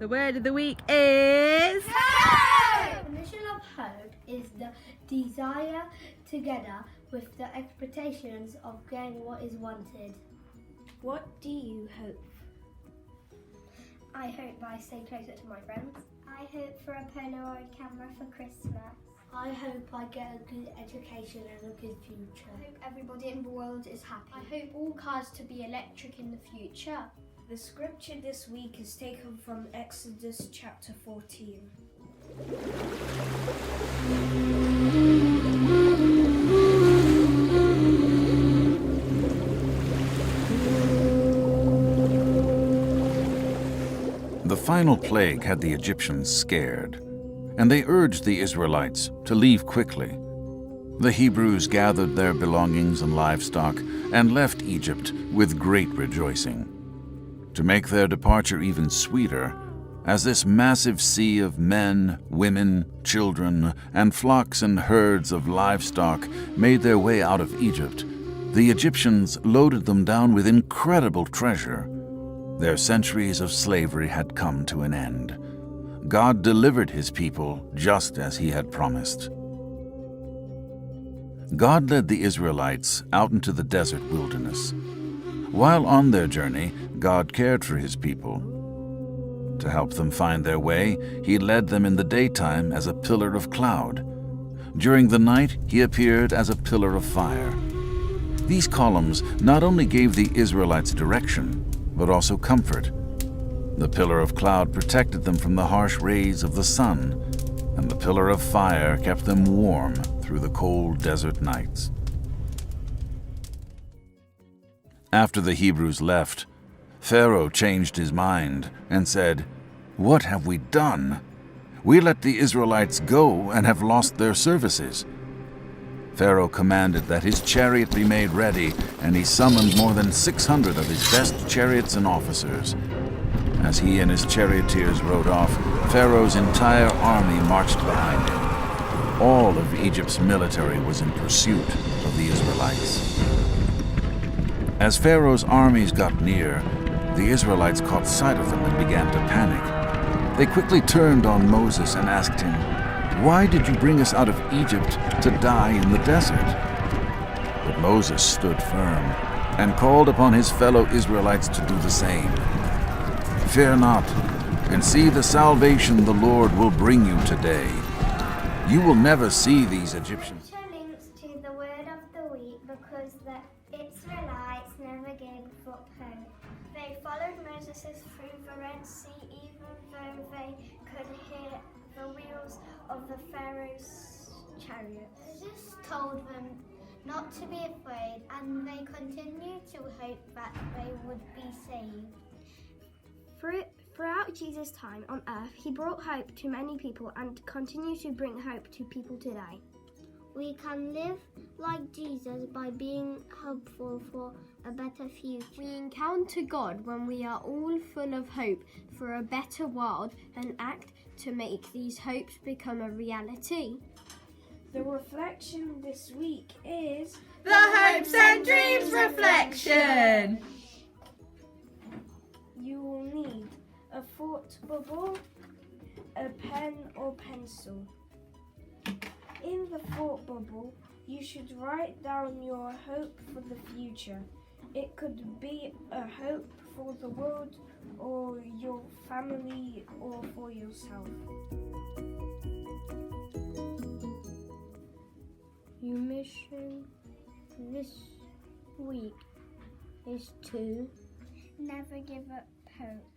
The word of the week is... Hope! The mission of hope is the desire together with the expectations of getting what is wanted. What do you hope? I hope I stay closer to my friends. I hope for a Polaroid camera for Christmas. I hope I get a good education and a good future. I hope everybody in the world is happy. I hope all cars to be electric in the future. The scripture this week is taken from Exodus chapter 14. The final plague had the Egyptians scared, and they urged the Israelites to leave quickly. The Hebrews gathered their belongings and livestock and left Egypt with great rejoicing. To make their departure even sweeter, as this massive sea of men, women, children, and flocks and herds of livestock made their way out of Egypt, the Egyptians loaded them down with incredible treasure. Their centuries of slavery had come to an end. God delivered his people just as he had promised. God led the Israelites out into the desert wilderness. While on their journey, God cared for his people. To help them find their way, he led them in the daytime as a pillar of cloud. During the night, he appeared as a pillar of fire. These columns not only gave the Israelites direction, but also comfort. The pillar of cloud protected them from the harsh rays of the sun, and the pillar of fire kept them warm through the cold desert nights. After the Hebrews left, Pharaoh changed his mind and said, "What have we done? We let the Israelites go and have lost their services." Pharaoh commanded that his chariot be made ready, and he summoned more than 600 of his best chariots and officers. As he and his charioteers rode off, Pharaoh's entire army marched behind him. All of Egypt's military was in pursuit of the Israelites. As Pharaoh's armies got near, the Israelites caught sight of them and began to panic. They quickly turned on Moses and asked him, "Why did you bring us out of Egypt to die in the desert?" But Moses stood firm and called upon his fellow Israelites to do the same. "Fear not, and see the salvation the Lord will bring you today. You will never see these Egyptians." Links to the word of the week because the Israelites never gave up hope. They followed Moses through the Red Sea even though they could hear the wheels of the Pharaoh's chariot. Moses told them not to be afraid, and they continued to hope that they would be saved. Throughout Jesus' time on earth, he brought hope to many people and continues to bring hope to people today. We can live like Jesus by being hopeful for a better future. We encounter God when we are all full of hope for a better world and act to make these hopes become a reality. The reflection this week is The Hopes and Dreams Reflection! you will need a thought bubble, a pen or pencil. In the thought bubble, you should write down your hope for the future. It could be a hope for the world or your family or for yourself. Your mission this week is to Never give up hope.